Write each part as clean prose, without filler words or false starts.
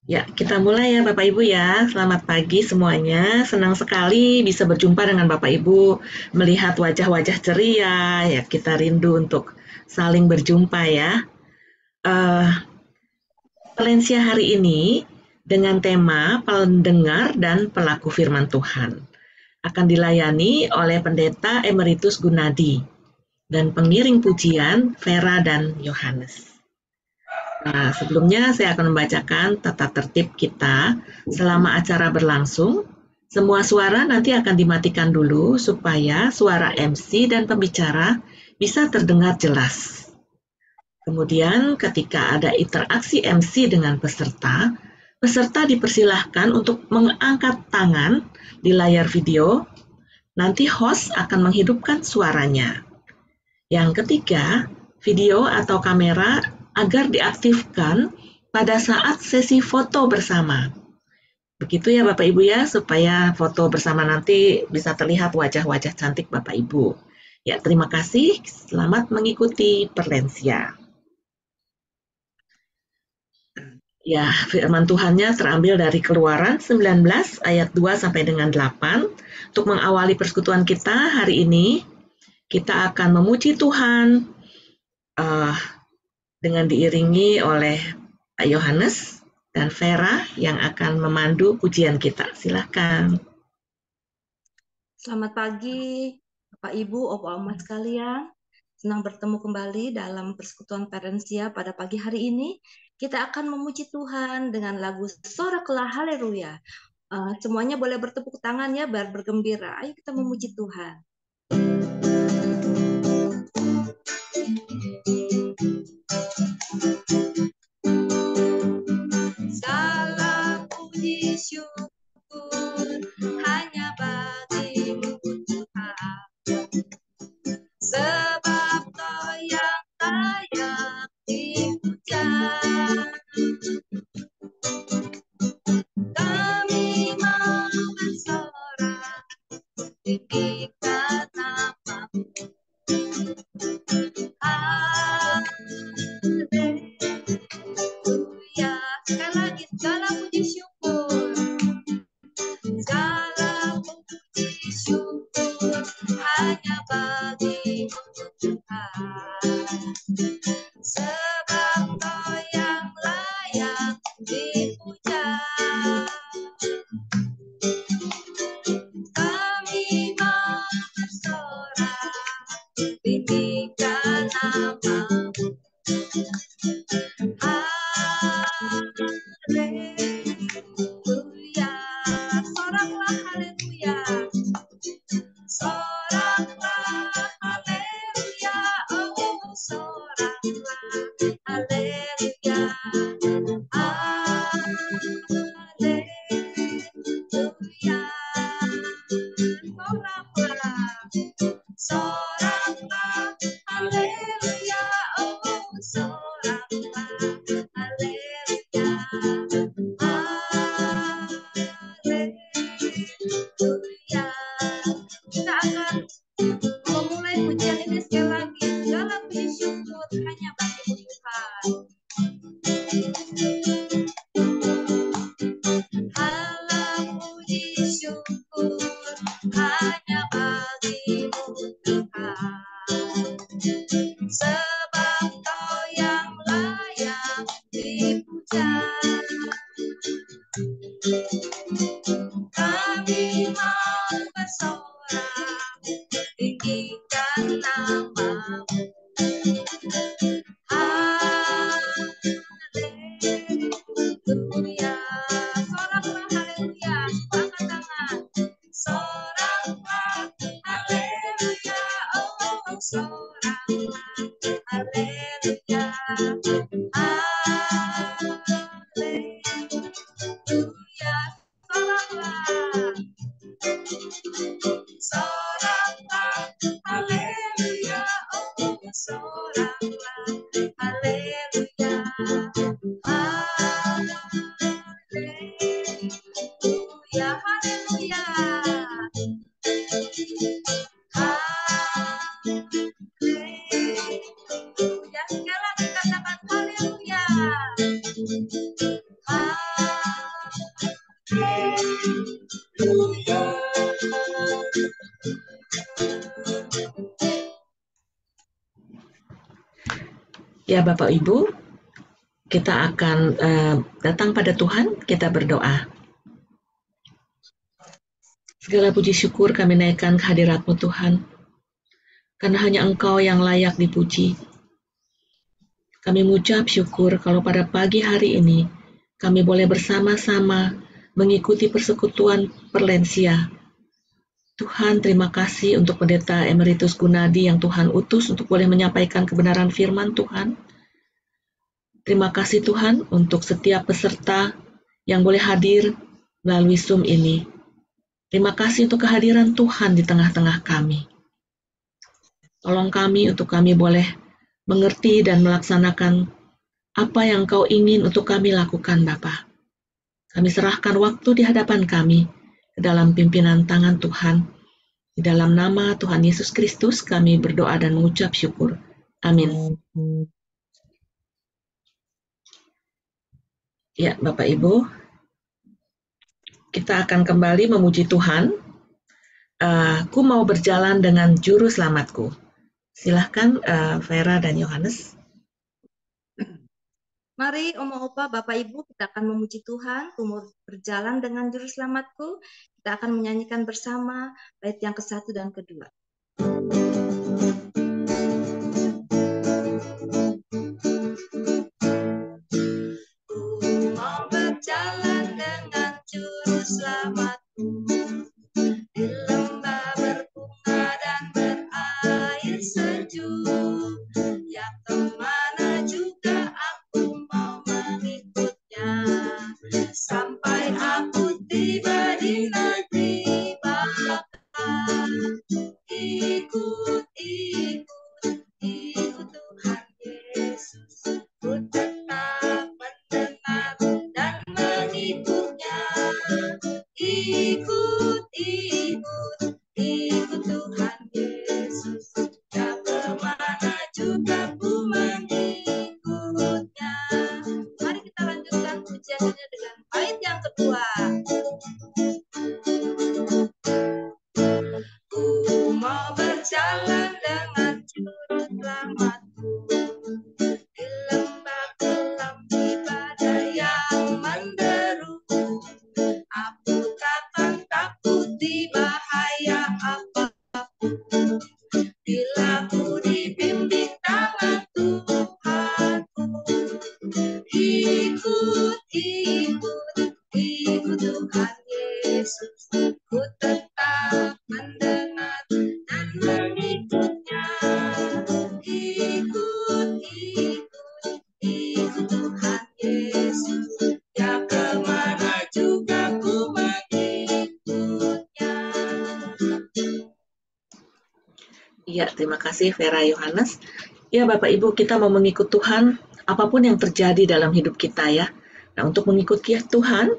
Ya, kita mulai ya Bapak Ibu ya. Selamat pagi semuanya. Senang sekali bisa berjumpa dengan Bapak Ibu, melihat wajah-wajah ceria. Ya, kita rindu untuk saling berjumpa ya. Eh, Valencia hari ini dengan tema pendengar dan pelaku firman Tuhan akan dilayani oleh Pendeta Emeritus Gunadi dan pengiring pujian Vera dan Yohanes. Nah, sebelumnya saya akan membacakan tata tertib kita selama acara berlangsung. Semua suara nanti akan dimatikan dulu supaya suara MC dan pembicara bisa terdengar jelas. Kemudian ketika ada interaksi MC dengan peserta, peserta dipersilahkan untuk mengangkat tangan di layar video. Nanti host akan menghidupkan suaranya. Yang ketiga, video atau kamera agar diaktifkan pada saat sesi foto bersama. Begitu ya Bapak Ibu ya, supaya foto bersama nanti bisa terlihat wajah-wajah cantik Bapak Ibu. Ya, terima kasih. Selamat mengikuti Perlensia. Ya, firman Tuhannya terambil dari Keluaran 19 ayat 2 sampai dengan 8. Untuk mengawali persekutuan kita hari ini, kita akan memuji Tuhan uh, dengan diiringi oleh Pak Yohanes dan Vera yang akan memandu pujian kita. Silakan. Selamat pagi, Bapak Ibu, Opa-Oma sekalian. Senang bertemu kembali dalam persekutuan Perensia pada pagi hari ini. Kita akan memuji Tuhan dengan lagu Soraklah Haleluya. Semuanya boleh bertepuk tangan ya, biar bergembira. Ayo kita memuji Tuhan. Segala puji syukur hanya bagimu Tuhan, sebab Kau yang layak dipuja. Kami mau bersorak tinggikan nama-Mu. Haleluya. Sekali lagi, segala puji syukur, segala puji syukur hanya bagi-Mu Tuhan, sebab Kau yang layak dipuja. Kami mau bersorak tinggikan nama-Mu. Haleluya. Soraklah haleluya. Soraklah haleluya. Oh, soraklah haleluya. Haleluya. Soraklah haleluya. Oh, soraklah haleluya. Haleluya. Kita akan memulai pujian ini sekali lagi. Segala puji syukur hanya bagi Tuhan. Segala puji syukur hanya bagi-Mu Tuhan, sebab Kau yang layak dipuja. Kami mau bersorak tinggikan nama-Mu. Haleluya. Soraklah haleluya. Semua angkat tangan. Soraklah haleluya. Oh, soraklah haleluya. Haleluya. Soraklah. Soraklah haleluya. Oh, soraklah haleluya. Haleluya. Haleluya. Haleluya. Ya Bapak Ibu, kita akan datang pada Tuhan, kita berdoa. Segala puji syukur kami naikkan kehadirat-Mu Tuhan, karena hanya Engkau yang layak dipuji. Kami mengucap syukur kalau pada pagi hari ini kami boleh bersama-sama mengikuti persekutuan Perlensia. Tuhan, terima kasih untuk Pendeta Emeritus Gunadi yang Tuhan utus untuk boleh menyampaikan kebenaran firman Tuhan. Terima kasih Tuhan untuk setiap peserta yang boleh hadir melalui Zoom ini. Terima kasih untuk kehadiran Tuhan di tengah-tengah kami. Tolong kami untuk kami boleh mengerti dan melaksanakan apa yang Kau ingin untuk kami lakukan, Bapa. Kami serahkan waktu di hadapan kami ke dalam pimpinan tangan Tuhan. Di dalam nama Tuhan Yesus Kristus kami berdoa dan mengucap syukur. Amin. Ya, Bapak Ibu, kita akan kembali memuji Tuhan. Aku mau berjalan dengan juru selamatku. Silahkan Vera dan Yohanes. Mari Oma Opa, Bapak Ibu, kita akan memuji Tuhan, ku mau berjalan dengan juru selamatku. Kita akan menyanyikan bersama bait yang ke-1 dan kedua. Ku mau berjalan dengan juru selamatku, di lembah berbunga dan berair sejuk. Ya kemana juga aku mau mengikutnya, sampai aku tiba di negeri Bapa. Ikut, ikut, ikut Tuhan Yesus. Ku tetap mendengar dan mengikutnya. Ikut, ikut, ikut Tuhan Yesus. Ya kemana juga ku mengikutnya. Mari kita lanjutkan pujiannya dengan bait yang kedua. Ku mau berjalan dengan juru selamatku, di lembah gelap di badai yang menderu. Aku takkan takuti bahaya apapun, bila ku dibimbing tangan Tuhanku. Ikut, ikut, ikut Tuhan Yesus. Ku tetap mendengar dan mengikutnya. Ikut, ikut, ikut Tuhan Yesus. Ya kemana juga ku mengikutnya. Ya, terima kasih Vera Yohanes. Ya Bapak Ibu, kita mau mengikut Tuhan apapun yang terjadi dalam hidup kita ya. Nah, untuk mengikuti Tuhan,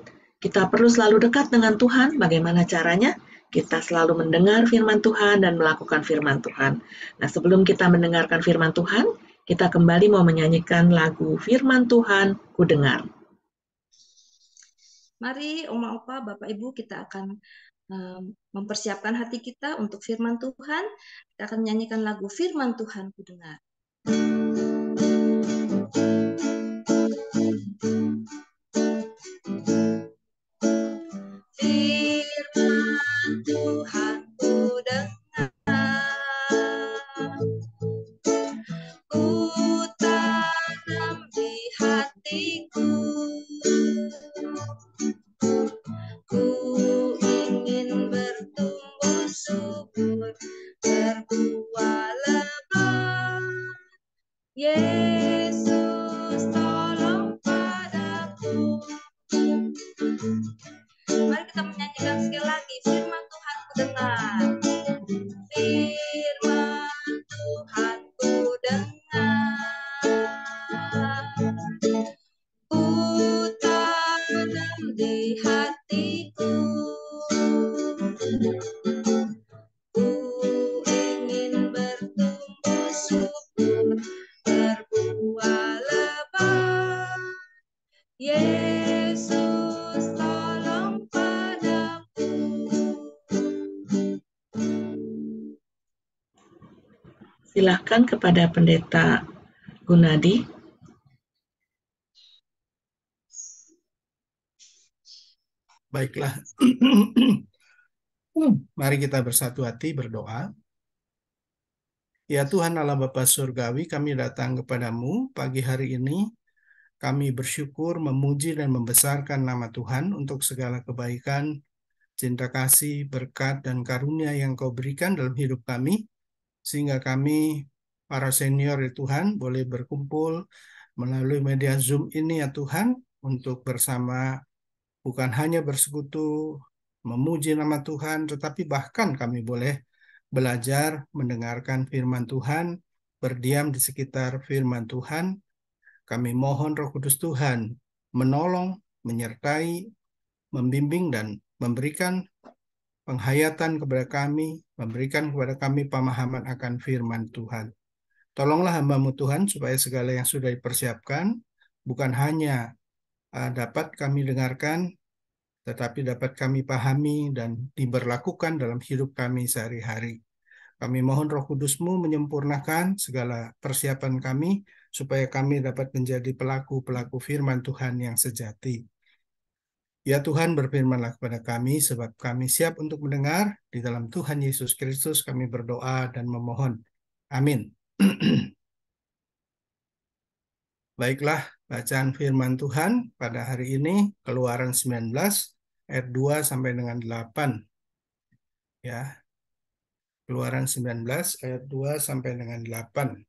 kita perlu selalu dekat dengan Tuhan. Bagaimana caranya? Kita selalu mendengar firman Tuhan dan melakukan firman Tuhan. Nah, sebelum kita mendengarkan firman Tuhan, kita kembali mau menyanyikan lagu Firman Tuhan Ku Dengar. Mari Oma Opa, Bapak Ibu, kita akan mempersiapkan hati kita untuk firman Tuhan. Kita akan menyanyikan lagu Firman Tuhan Ku Dengar. Firman Tuhan ku dengar, ku tanam di hatiku. Ku ingin bertumbuh subur, berbuah lebat. Yesus tolong padaku. Mari kita menyanyikan sekali lagi. Firman Tuhan ku dengar. Firman Tuhan ku dengar. Ku tanam di hatiku. Ku ingin bertumbuh subur, berbuah lebat. Yesus tolong padaku. Silahkan kepada Pendeta Gunadi. Baiklah. Mari kita bersatu hati berdoa. Ya Tuhan Allah Bapa Surgawi, kami datang kepadamu pagi hari ini. Kami bersyukur, memuji, dan membesarkan nama Tuhan untuk segala kebaikan, cinta kasih, berkat, dan karunia yang Kau berikan dalam hidup kami. Sehingga kami, para senior ya Tuhan, boleh berkumpul melalui media Zoom ini ya Tuhan, untuk bersama bukan hanya bersekutu, memuji nama Tuhan, tetapi bahkan kami boleh belajar mendengarkan firman Tuhan, berdiam di sekitar firman Tuhan. Kami mohon Roh Kudus Tuhan menolong, menyertai, membimbing, dan memberikan penghayatan kepada kami, memberikan kepada kami pemahaman akan firman Tuhan. Tolonglah hamba-Mu Tuhan supaya segala yang sudah dipersiapkan bukan hanya dapat kami dengarkan, tetapi dapat kami pahami dan diberlakukan dalam hidup kami sehari-hari. Kami mohon Roh Kudus-Mu menyempurnakan segala persiapan kami, supaya kami dapat menjadi pelaku-pelaku firman Tuhan yang sejati. Ya Tuhan, berfirmanlah kepada kami, sebab kami siap untuk mendengar. Di dalam Tuhan Yesus Kristus kami berdoa dan memohon. Amin. Baiklah, bacaan firman Tuhan pada hari ini, Keluaran 19, ayat 2 sampai dengan 8. Ya, Keluaran 19 ayat 2 sampai dengan 8.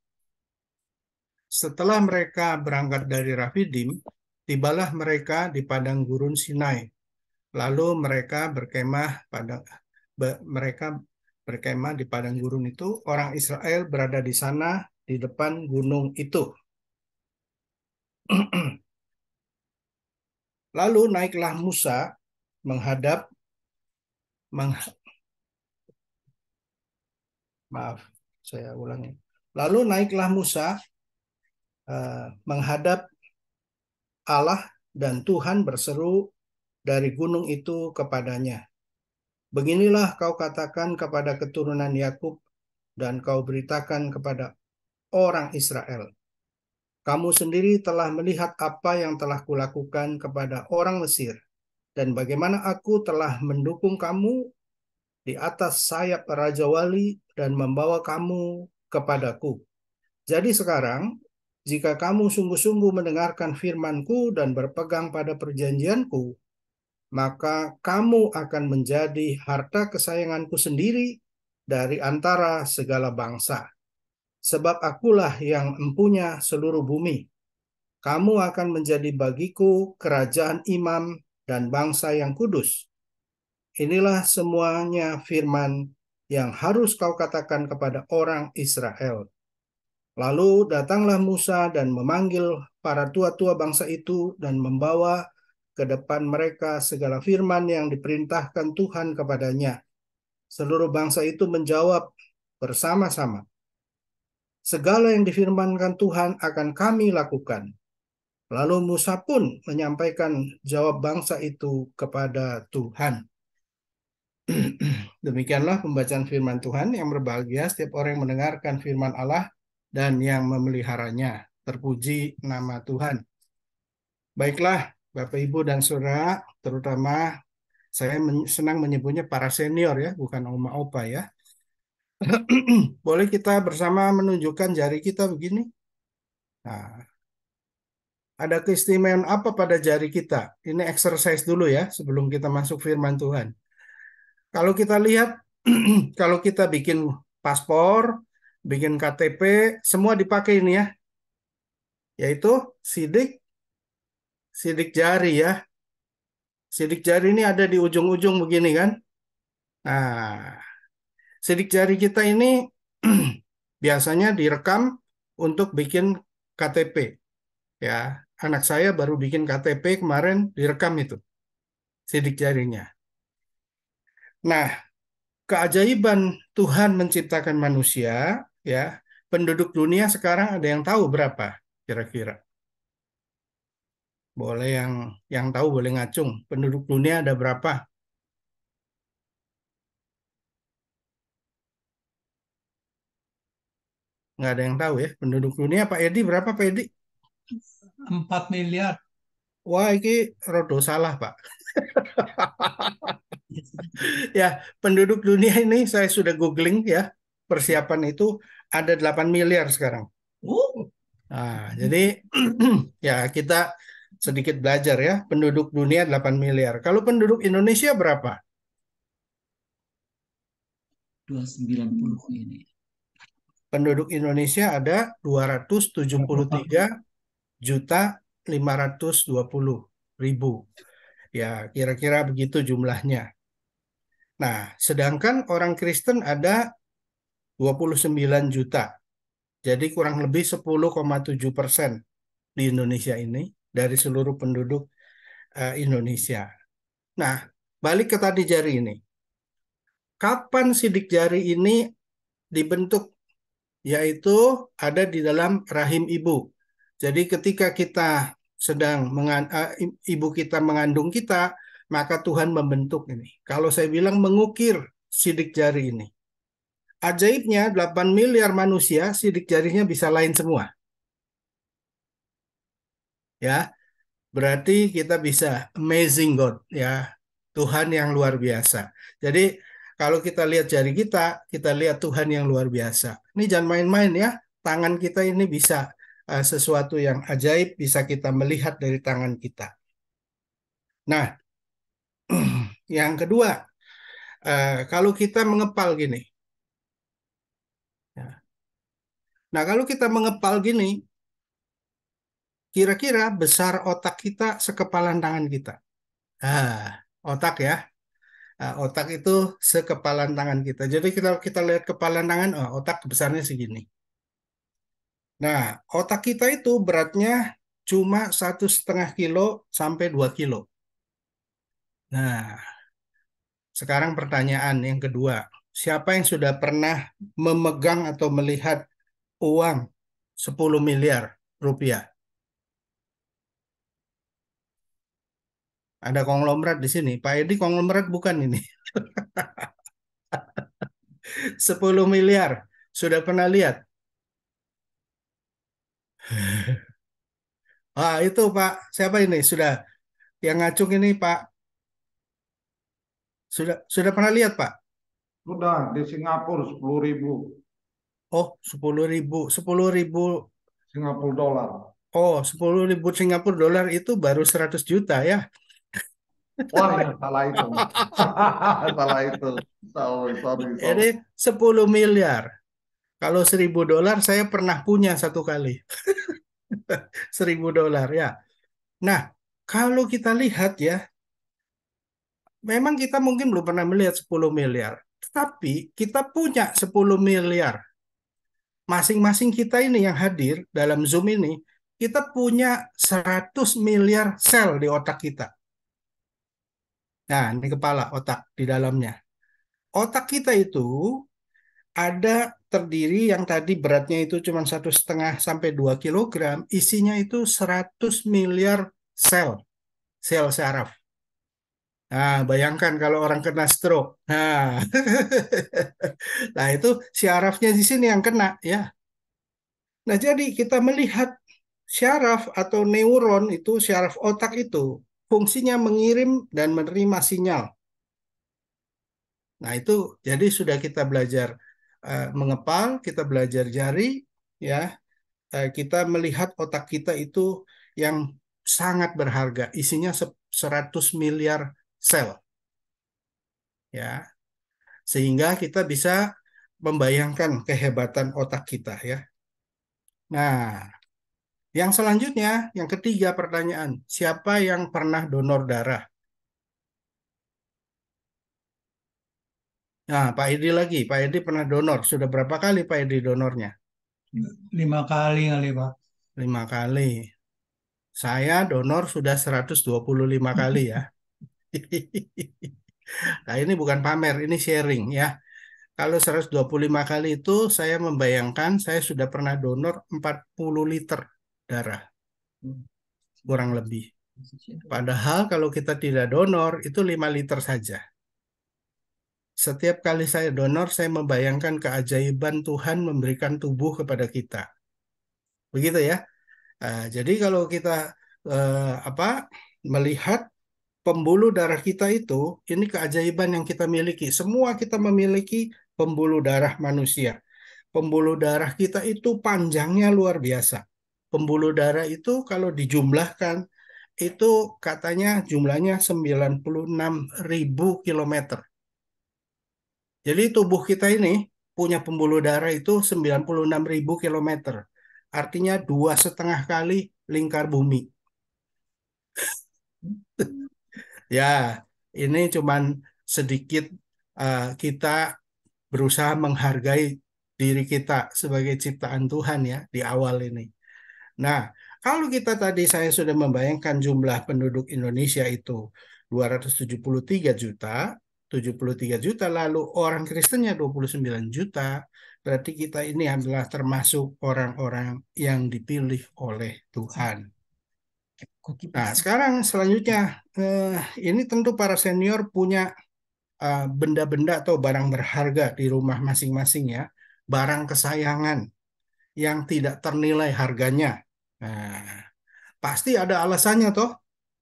Setelah mereka berangkat dari Rafidim, tibalah mereka di padang gurun Sinai. Lalu mereka berkemah di padang gurun itu. Orang Israel berada di sana di depan gunung itu. Lalu naiklah Musa menghadap maaf, saya ulangi. Lalu naiklah Musa menghadap Allah, dan Tuhan berseru dari gunung itu kepadanya. Beginilah kau katakan kepada keturunan Yakub, dan kau beritakan kepada orang Israel. Kamu sendiri telah melihat apa yang telah kulakukan kepada orang Mesir, dan bagaimana aku telah mendukung kamu di atas sayap Raja Wali dan membawa kamu kepadaku. Jadi sekarang, jika kamu sungguh-sungguh mendengarkan firman-Ku dan berpegang pada perjanjian-Ku, maka kamu akan menjadi harta kesayangan-Ku sendiri dari antara segala bangsa. Sebab akulah yang empunya seluruh bumi. Kamu akan menjadi bagiku kerajaan imam dan bangsa yang kudus. Inilah semuanya firman yang harus kau katakan kepada orang Israel. Lalu datanglah Musa dan memanggil para tua-tua bangsa itu dan membawa ke depan mereka segala firman yang diperintahkan Tuhan kepadanya. Seluruh bangsa itu menjawab bersama-sama, segala yang difirmankan Tuhan akan kami lakukan. Lalu Musa pun menyampaikan jawab bangsa itu kepada Tuhan. Demikianlah pembacaan firman Tuhan. Yang berbahagia setiap orang yang mendengarkan firman Allah dan yang memeliharanya. Terpuji nama Tuhan. Baiklah, Bapak, Ibu, dan Saudara, terutama saya senang menyebutnya para senior ya, bukan oma-opa ya. Boleh kita bersama menunjukkan jari kita begini? Nah, ada keistimewaan apa pada jari kita? Ini exercise dulu ya, sebelum kita masuk firman Tuhan. Kalau kita lihat, kalau kita bikin paspor, bikin KTP, semua dipakai ini ya, yaitu sidik jari ya. Sidik jari ini ada di ujung-ujung begini kan. Nah, sidik jari kita ini biasanya direkam untuk bikin KTP. Ya, anak saya baru bikin KTP kemarin, direkam itu sidik jarinya. Nah, keajaiban Tuhan menciptakan manusia, ya, penduduk dunia sekarang ada yang tahu berapa kira-kira? Boleh yang tahu boleh ngacung. Penduduk dunia ada berapa? Nggak ada yang tahu ya. Penduduk dunia, Pak Edi, berapa Pak Edi? 4 miliar. Wah, ini rodo salah, Pak. Ya, penduduk dunia ini saya sudah googling ya. Persiapan itu ada 8 miliar sekarang. Nah, jadi ya kita sedikit belajar ya. Penduduk dunia 8 miliar. Kalau penduduk Indonesia berapa? 290 ini. Penduduk Indonesia ada 273.520.000. Ya, kira-kira begitu jumlahnya. Nah, sedangkan orang Kristen ada 29 juta. Jadi kurang lebih 10,7% di Indonesia ini dari seluruh penduduk Indonesia. Nah, balik ke tadi jari ini. Kapan sidik jari ini dibentuk? Yaitu ada di dalam rahim ibu. Jadi ketika kita sedang ibu kita mengandung kita, maka Tuhan membentuk ini. Kalau saya bilang mengukir sidik jari ini. Ajaibnya 8 miliar manusia sidik jarinya bisa lain semua. Ya, berarti kita bisa amazing God ya. Tuhan yang luar biasa. Jadi kalau kita lihat jari kita lihat Tuhan yang luar biasa. Ini jangan main-main ya. Tangan kita ini bisa sesuatu yang ajaib, bisa kita melihat dari tangan kita. Nah, yang kedua, kalau kita mengepal gini. Ya. Nah, kalau kita mengepal gini, kira-kira besar otak kita sekepalan tangan kita. Otak ya. Otak itu sekepalan tangan kita. Jadi kita lihat kepalan tangan, otak besarnya segini. Nah, otak kita itu beratnya cuma 1,5 kilo sampai 2 kilo. Nah, sekarang pertanyaan yang kedua. Siapa yang sudah pernah memegang atau melihat uang 10 miliar rupiah? Ada konglomerat di sini. Pak Edi konglomerat bukan ini. 10 miliar. Sudah pernah lihat? Itu Pak. Siapa ini? Sudah yang ngacung ini Pak. Sudah pernah lihat Pak? Sudah di Singapura 10.000 Oh, 10.000. 10.000. Singapura dolar. Oh, 10.000 Singapura dolar itu baru 100 juta ya. Wah, ya, salah itu. Salah itu. Sorry. Ini 10 miliar. Kalau 1.000 dolar saya pernah punya satu kali. 1.000 dolar ya. Nah, kalau kita lihat ya, memang kita mungkin belum pernah melihat 10 miliar. Tetapi kita punya 10 miliar. Masing-masing kita ini yang hadir dalam Zoom ini, kita punya 100 miliar sel di otak kita. Nah, ini kepala otak di dalamnya. Otak kita itu ada terdiri yang tadi beratnya itu cuma 1,5 sampai 2 kilogram, isinya itu 100 miliar sel saraf. Nah, bayangkan kalau orang kena stroke. Nah, nah itu syarafnya di sini yang kena ya. Nah, jadi kita melihat syaraf atau neuron itu, syaraf otak itu fungsinya mengirim dan menerima sinyal. Nah, itu jadi sudah kita belajar mengepal, kita belajar jari, ya. Kita melihat otak kita itu yang sangat berharga, isinya 100 miliar sel, ya. Sehingga kita bisa membayangkan kehebatan otak kita, ya. Nah, yang selanjutnya, yang ketiga pertanyaan, siapa yang pernah donor darah? Nah, Pak Edi lagi. Pak Edi pernah donor. Sudah berapa kali Pak Edi donornya? 5 kali kali, Pak. 5 kali. Saya donor sudah 125 kali ya. Nah, ini bukan pamer, ini sharing ya. Kalau 125 kali itu saya membayangkan saya sudah pernah donor 40 liter darah. Kurang lebih. Padahal kalau kita tidak donor itu 5 liter saja. Setiap kali saya donor, saya membayangkan keajaiban Tuhan memberikan tubuh kepada kita. Begitu ya. Jadi kalau kita apa melihat pembuluh darah kita itu, ini keajaiban yang kita miliki. Semua kita memiliki pembuluh darah manusia. Pembuluh darah kita itu panjangnya luar biasa. Pembuluh darah itu kalau dijumlahkan, itu katanya jumlahnya 96.000 kilometer. Jadi tubuh kita ini punya pembuluh darah itu 96.000 kilometer. Artinya 2,5 kali lingkar bumi. Ya, ini cuman sedikit kita berusaha menghargai diri kita sebagai ciptaan Tuhan ya di awal ini. Nah, kalau kita tadi saya sudah membayangkan jumlah penduduk Indonesia itu 273 juta, 73 juta, lalu orang Kristennya 29 juta, berarti kita ini adalah termasuk orang-orang yang dipilih oleh Tuhan. Nah, sekarang selanjutnya, ini tentu para senior punya benda-benda atau barang berharga di rumah masing-masing ya, barang kesayangan yang tidak ternilai harganya. Nah, pasti ada alasannya toh.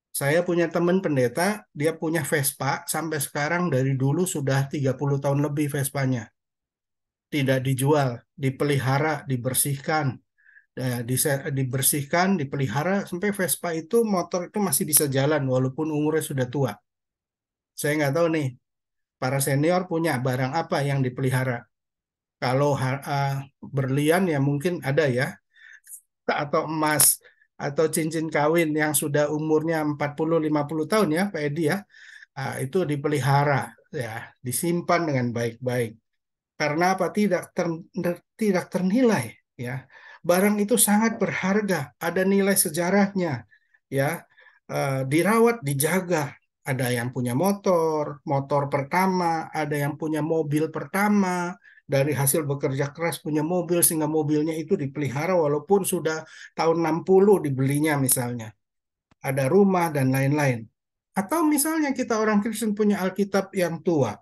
Saya punya teman pendeta, dia punya Vespa sampai sekarang dari dulu sudah 30 tahun lebih Vespanya. Tidak dijual, dipelihara, dibersihkan, dibersihkan, dipelihara sampai Vespa itu motor itu masih bisa jalan walaupun umurnya sudah tua. Saya nggak tahu nih, para senior punya barang apa yang dipelihara. Kalau berlian ya mungkin ada ya, atau emas atau cincin kawin yang sudah umurnya 40-50 tahun ya Pak Edi ya, itu dipelihara ya, disimpan dengan baik-baik. Karena apa? Tidak ternilai ya. Barang itu sangat berharga, ada nilai sejarahnya ya. Dirawat, dijaga. Ada yang punya motor pertama, ada yang punya mobil pertama, dari hasil bekerja keras punya mobil sehingga mobilnya itu dipelihara walaupun sudah tahun 60 dibelinya misalnya. Ada rumah dan lain-lain. Atau misalnya kita orang Kristen punya Alkitab yang tua.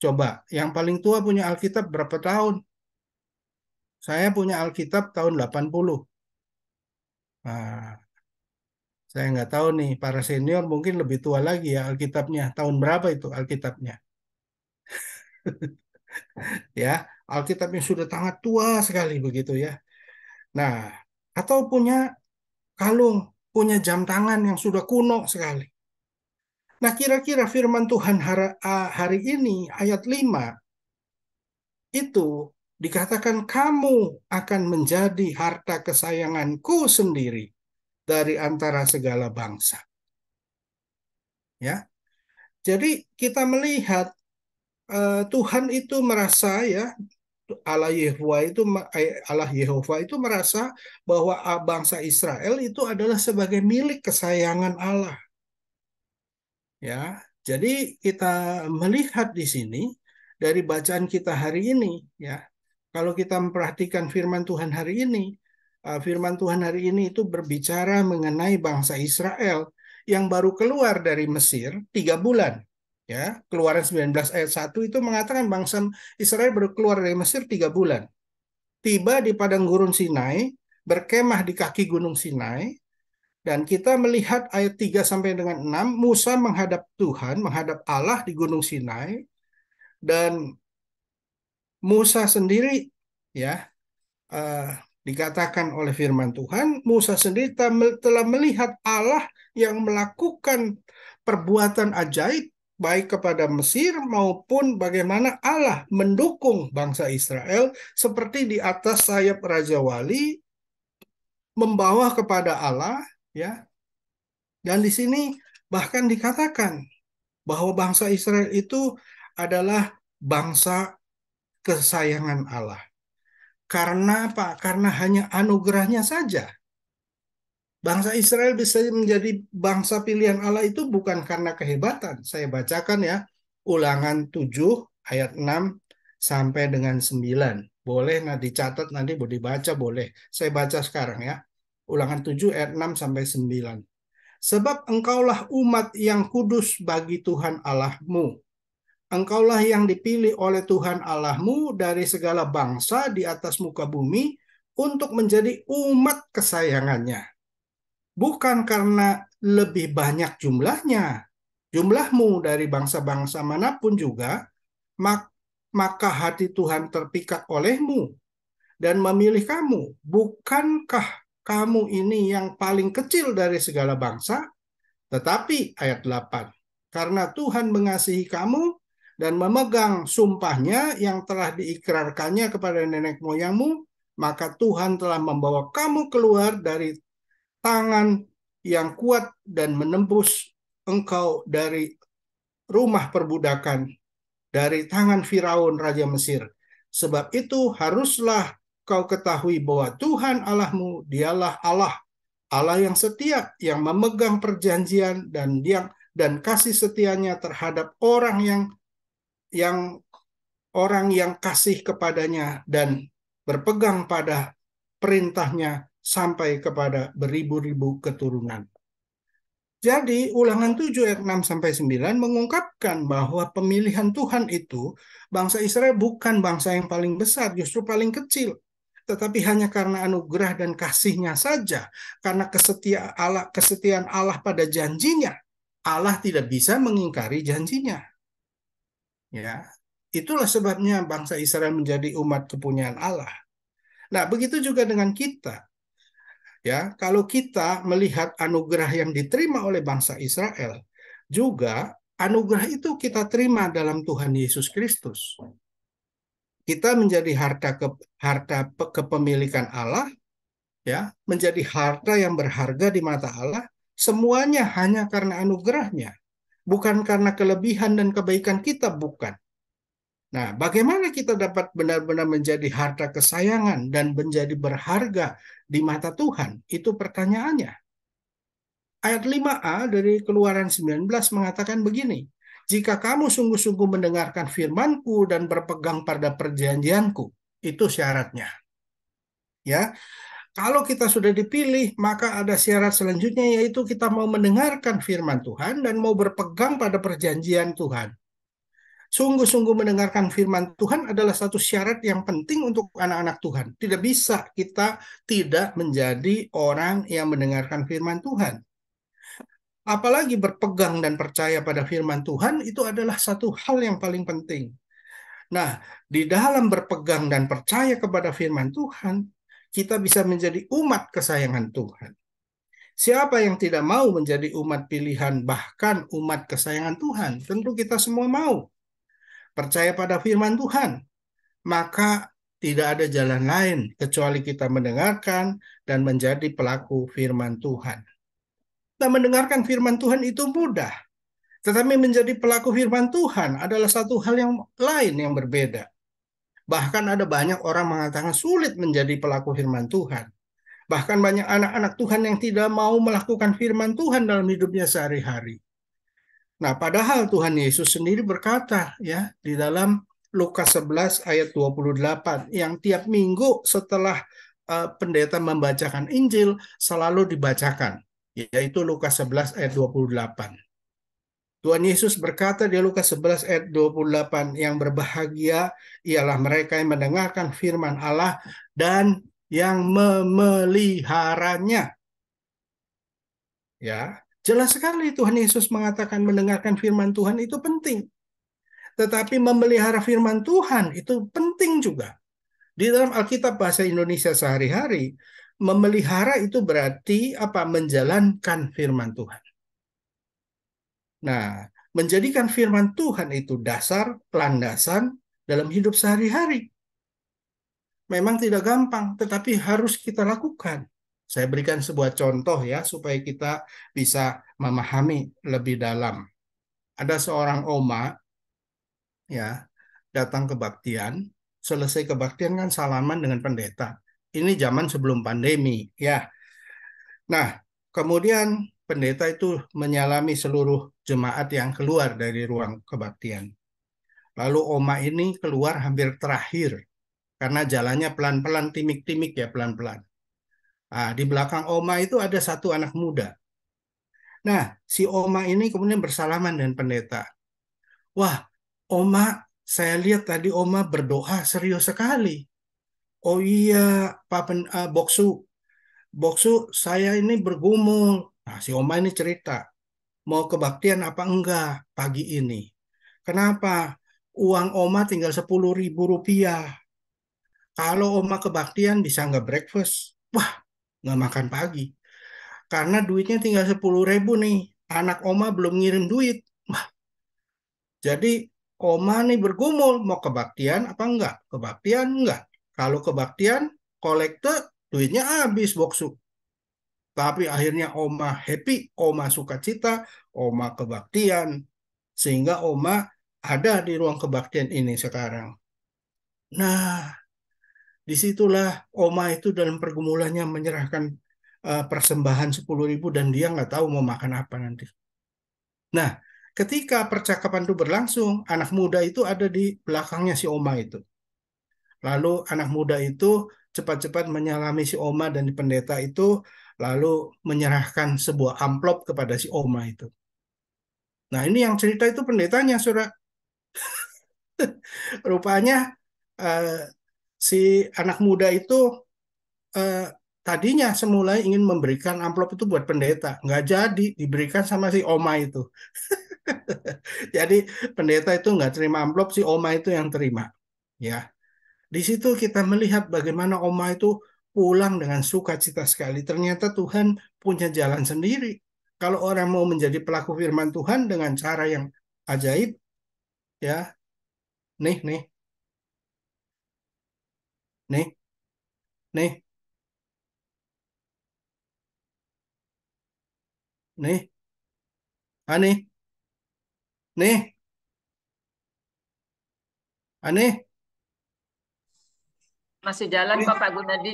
Coba, yang paling tua punya Alkitab berapa tahun? Saya punya Alkitab tahun 80. Nah, saya nggak tahu nih, para senior mungkin lebih tua lagi ya Alkitabnya. Tahun berapa itu Alkitabnya? Ya, Alkitabnya sudah sangat tua sekali begitu ya. Nah, atau punya kalung, punya jam tangan yang sudah kuno sekali. Nah, kira-kira firman Tuhan hari ini, ayat 5, itu dikatakan kamu akan menjadi harta kesayanganku sendiri dari antara segala bangsa. Ya, jadi kita melihat Tuhan itu merasa ya, Allah Yehova itu merasa bahwa bangsa Israel itu adalah sebagai milik kesayangan Allah. Ya, jadi kita melihat di sini dari bacaan kita hari ini ya. Kalau kita memperhatikan firman Tuhan hari ini, firman Tuhan hari ini itu berbicara mengenai bangsa Israel yang baru keluar dari Mesir 3 bulan. Ya, Keluaran 19 ayat 1 itu mengatakan bangsa Israel baru keluar dari Mesir 3 bulan. Tiba di padang gurun Sinai, berkemah di kaki gunung Sinai, dan kita melihat ayat 3 sampai dengan 6, Musa menghadap Tuhan, menghadap Allah di gunung Sinai, dan Musa sendiri ya, dikatakan oleh firman Tuhan, Musa sendiri telah melihat Allah yang melakukan perbuatan ajaib baik kepada Mesir maupun bagaimana Allah mendukung bangsa Israel seperti di atas sayap Raja Wali membawa kepada Allah ya. Dan di sini bahkan dikatakan bahwa bangsa Israel itu adalah bangsa kesayangan Allah. Karena apa? Karena hanya anugerahnya saja. Bangsa Israel bisa menjadi bangsa pilihan Allah itu bukan karena kehebatan. Saya bacakan ya, Ulangan 7 ayat 6 sampai dengan 9. Boleh dicatat, nanti boleh dibaca, boleh. Saya baca sekarang ya. Ulangan 7 ayat 6 sampai 9. Sebab engkaulah umat yang kudus bagi Tuhan Allahmu. engkaulah yang dipilih oleh Tuhan Allahmu dari segala bangsa di atas muka bumi untuk menjadi umat kesayangannya. Bukan karena lebih banyak jumlahmu dari bangsa-bangsa manapun juga, maka hati Tuhan terpikat olehmu dan memilih kamu. Bukankah kamu ini yang paling kecil dari segala bangsa? Tetapi ayat 8, karena Tuhan mengasihi kamu dan memegang sumpahnya yang telah diikrarkannya kepada nenek moyangmu, maka Tuhan telah membawa kamu keluar dari tangan yang kuat dan menembus engkau dari rumah perbudakan, dari tangan Firaun Raja Mesir. Sebab itu haruslah kau ketahui bahwa Tuhan Allahmu, dialah Allah yang setia, yang memegang perjanjian dan kasih setianya terhadap orang yang kasih kepadanya dan berpegang pada perintahnya sampai kepada beribu-ribu keturunan. Jadi Ulangan 7 ayat 6-9 mengungkapkan bahwa pemilihan Tuhan itu, bangsa Israel bukan bangsa yang paling besar, justru paling kecil. Tetapi hanya karena anugerah dan kasih-Nya saja, karena kesetiaan Allah pada janjinya, Allah tidak bisa mengingkari janjinya. Ya, itulah sebabnya bangsa Israel menjadi umat kepunyaan Allah. Nah, begitu juga dengan kita. Ya, kalau kita melihat anugerah yang diterima oleh bangsa Israel, juga anugerah itu kita terima dalam Tuhan Yesus Kristus. Kita menjadi harta kepemilikan Allah, ya, menjadi harta yang berharga di mata Allah, semuanya hanya karena anugerahnya, bukan karena kelebihan dan kebaikan kita, bukan. Nah, bagaimana kita dapat benar-benar menjadi harta kesayangan dan menjadi berharga di mata Tuhan? Itu pertanyaannya. Ayat 5a dari Keluaran 19 mengatakan begini, jika kamu sungguh-sungguh mendengarkan firman-Ku dan berpegang pada perjanjian-Ku, itu syaratnya. Ya, kalau kita sudah dipilih, maka ada syarat selanjutnya, yaitu kita mau mendengarkan firman Tuhan dan mau berpegang pada perjanjian Tuhan. Sungguh-sungguh mendengarkan firman Tuhan adalah satu syarat yang penting untuk anak-anak Tuhan. Tidak bisa kita tidak menjadi orang yang mendengarkan firman Tuhan. Apalagi berpegang dan percaya pada firman Tuhan, itu adalah satu hal yang paling penting. Nah, di dalam berpegang dan percaya kepada firman Tuhan, kita bisa menjadi umat kesayangan Tuhan. Siapa yang tidak mau menjadi umat pilihan, bahkan umat kesayangan Tuhan? Tentu kita semua mau. Percaya pada firman Tuhan, maka tidak ada jalan lain kecuali kita mendengarkan dan menjadi pelaku firman Tuhan. Nah, mendengarkan firman Tuhan itu mudah, tetapi menjadi pelaku firman Tuhan adalah satu hal yang lain yang berbeda. Bahkan ada banyak orang mengatakan sulit menjadi pelaku firman Tuhan. Bahkan banyak anak-anak Tuhan yang tidak mau melakukan firman Tuhan dalam hidupnya sehari-hari. Nah, padahal Tuhan Yesus sendiri berkata ya di dalam Lukas 11 ayat 28 yang tiap minggu setelah pendeta membacakan Injil selalu dibacakan, yaitu Lukas 11 ayat 28. Tuhan Yesus berkata di Lukas 11 ayat 28, yang berbahagia ialah mereka yang mendengarkan firman Allah dan yang memeliharanya. Ya, jelas sekali Tuhan Yesus mengatakan mendengarkan firman Tuhan itu penting. Tetapi memelihara firman Tuhan itu penting juga. Di dalam Alkitab bahasa Indonesia sehari-hari, memelihara itu berarti apa? Menjalankan firman Tuhan. Nah, menjadikan firman Tuhan itu dasar, landasan dalam hidup sehari-hari. Memang tidak gampang, tetapi harus kita lakukan. Saya berikan sebuah contoh ya, supaya kita bisa memahami lebih dalam. Ada seorang oma, ya, datang kebaktian, selesai kebaktian kan salaman dengan pendeta. Ini zaman sebelum pandemi, ya. Nah, kemudian pendeta itu menyalami seluruh jemaat yang keluar dari ruang kebaktian. Lalu oma ini keluar hampir terakhir, karena jalannya pelan-pelan, timik-timik ya, pelan-pelan. Nah, di belakang oma itu ada satu anak muda. Nah, si oma ini kemudian bersalaman dengan pendeta. Wah, Oma, saya lihat tadi Oma berdoa serius sekali. Oh iya, Boksu, Boksu, saya ini bergumul. Nah, si Oma ini cerita, mau kebaktian apa enggak pagi ini. Kenapa? Uang Oma tinggal 10.000 rupiah. Kalau Oma kebaktian bisa nggak breakfast? Wah, nggak makan pagi. Karena duitnya tinggal 10.000 nih. Anak Oma belum ngirim duit. Wah, jadi Oma nih bergumul, mau kebaktian apa enggak? Kebaktian enggak. Kalau kebaktian, kolekte, duitnya habis, Boksu. Tapi akhirnya Oma happy, Oma sukacita, Oma kebaktian. Sehingga Oma ada di ruang kebaktian ini sekarang. Nah, disitulah Oma itu dalam pergumulannya menyerahkan persembahan 10.000 dan dia nggak tahu mau makan apa nanti. Nah, ketika percakapan itu berlangsung, anak muda itu ada di belakangnya si Oma itu. Lalu anak muda itu cepat-cepat menyalami si Oma dan di pendeta itu, lalu menyerahkan sebuah amplop kepada si Oma itu. Nah, ini yang cerita itu pendetanya, saudara. Rupanya eh, si anak muda itu eh, tadinya semula ingin memberikan amplop itu buat pendeta, nggak jadi diberikan sama si Oma itu. Jadi pendeta itu nggak terima amplop, si Oma itu yang terima. Ya, di situ kita melihat bagaimana Oma itu pulang dengan sukacita sekali. Ternyata Tuhan punya jalan sendiri. Kalau orang mau menjadi pelaku firman Tuhan dengan cara yang ajaib, ya, nih, nih, nih, nih, nih, nih, nih, nih, Masih jalan nih. kok Pak Gunadi.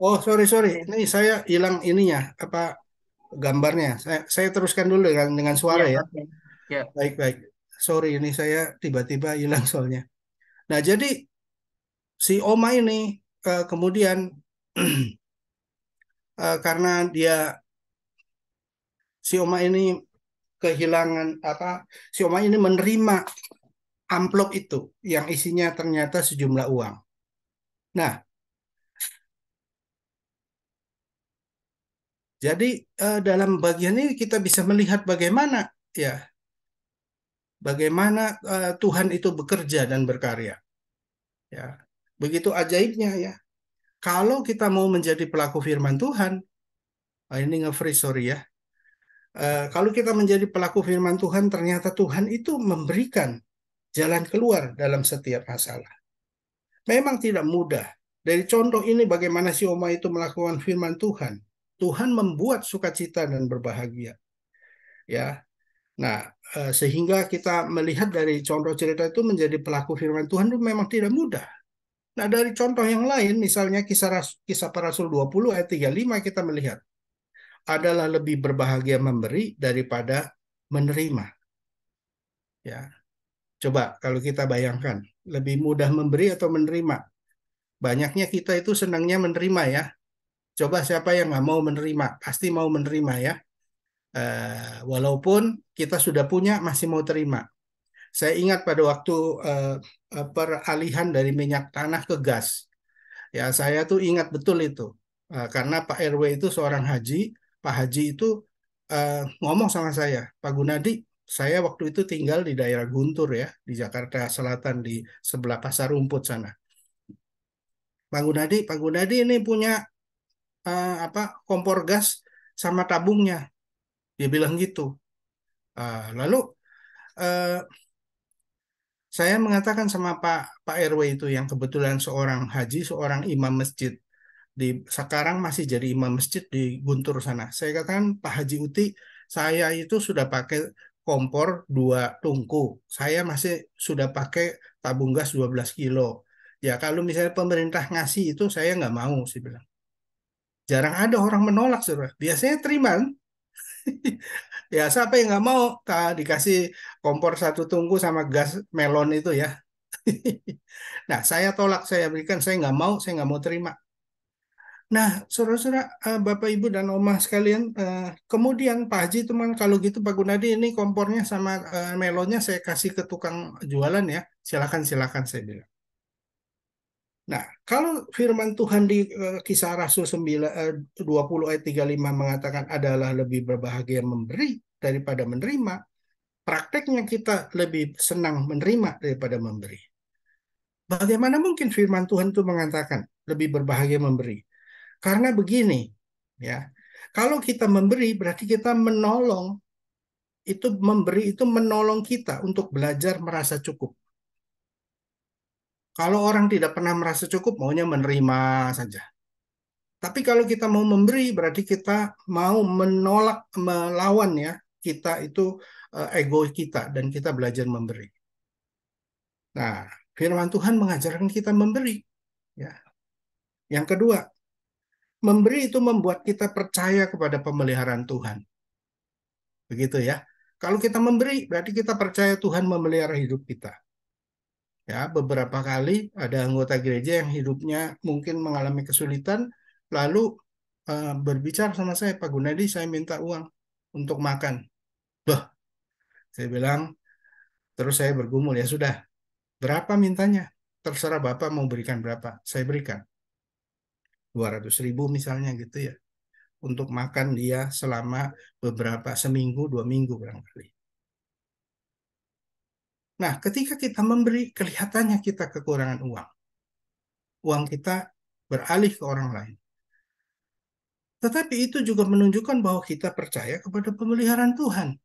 Oh, sorry, sorry. Oke. Ini saya hilang ininya, apa gambarnya. Saya teruskan dulu dengan suara Iya, ya. oke. Yuk. Baik, baik. Sorry, ini saya tiba-tiba hilang soalnya. Nah, jadi si Oma ini kemudian karena si Oma ini kehilangan apa? Si Oma ini menerima amplop itu yang isinya ternyata sejumlah uang. Nah, jadi dalam bagian ini kita bisa melihat bagaimana ya, bagaimana Tuhan itu bekerja dan berkarya. Ya, begitu ajaibnya ya. Kalau kita mau menjadi pelaku firman Tuhan, ini nge-freeze sorry ya. Kalau kita menjadi pelaku firman Tuhan, ternyata Tuhan itu memberikan jalan keluar dalam setiap masalah. Memang tidak mudah. Dari contoh ini bagaimana si Oma itu melakukan firman Tuhan. Tuhan membuat sukacita dan berbahagia. Ya. Nah, sehingga kita melihat dari contoh cerita itu menjadi pelaku firman Tuhan itu memang tidak mudah. Nah, dari contoh yang lain, misalnya kisah para Rasul 20 ayat 35 kita melihat adalah lebih berbahagia memberi daripada menerima. Ya, coba kalau kita bayangkan, lebih mudah memberi atau menerima? Banyaknya kita itu senangnya menerima ya. Coba siapa yang nggak mau menerima? Pasti mau menerima ya. Walaupun kita sudah punya, masih mau terima. Saya ingat pada waktu peralihan dari minyak tanah ke gas. Ya, saya tuh ingat betul itu. Karena Pak RW itu seorang haji. Pak Haji itu ngomong sama saya, Pak Gunadi, saya waktu itu tinggal di daerah Guntur ya, di Jakarta Selatan, di sebelah Pasar Rumput sana. Pak Gunadi ini punya apa kompor gas sama tabungnya. Dia bilang gitu. Lalu eh, saya mengatakan sama Pak RW itu yang kebetulan seorang haji, seorang imam masjid di sekarang masih jadi imam masjid di Guntur sana. Saya katakan Pak Haji Uti, saya itu sudah pakai kompor 2 tungku. Saya masih sudah pakai tabung gas 12 kilo. Ya kalau misalnya pemerintah ngasih itu saya nggak mau sih bilang. Jarang ada orang menolak, saudara. Biasanya terima. Ya, siapa yang nggak mau dikasih kompor 1 tungku sama gas melon itu ya. Nah, saya tolak, saya berikan, saya nggak mau terima. Nah, saudara-saudara, Bapak, Ibu, dan Oma sekalian, kemudian Pak Haji teman, kalau gitu Pak Gunadi ini kompornya sama melonnya saya kasih ke tukang jualan ya. Silakan, silakan saya bilang. Nah, kalau firman Tuhan di Kisah Rasul 20 ayat 35 mengatakan adalah lebih berbahagia memberi daripada menerima, prakteknya kita lebih senang menerima daripada memberi. Bagaimana mungkin firman Tuhan itu mengatakan lebih berbahagia memberi? Karena begini, ya. Kalau kita memberi berarti kita menolong, itu memberi itu menolong kita untuk belajar merasa cukup. Kalau orang tidak pernah merasa cukup, maunya menerima saja. Tapi kalau kita mau memberi, berarti kita mau menolak, melawan ya, kita itu ego kita dan kita belajar memberi. Nah, firman Tuhan mengajarkan kita memberi. Ya. Yang kedua, memberi itu membuat kita percaya kepada pemeliharaan Tuhan. Begitu ya. Kalau kita memberi, berarti kita percaya Tuhan memelihara hidup kita. Ya, beberapa kali ada anggota gereja yang hidupnya mungkin mengalami kesulitan, lalu berbicara sama saya, Pak Gunadi, saya minta uang untuk makan. Loh, saya bilang, terus saya bergumul, ya sudah, berapa mintanya? Terserah Bapak mau berikan berapa, saya berikan. 200.000 misalnya gitu ya, untuk makan dia selama beberapa, seminggu, 2 minggu barangkali. Nah, ketika kita memberi, kelihatannya kita kekurangan uang. Uang kita beralih ke orang lain. Tetapi itu juga menunjukkan bahwa kita percaya kepada pemeliharaan Tuhan.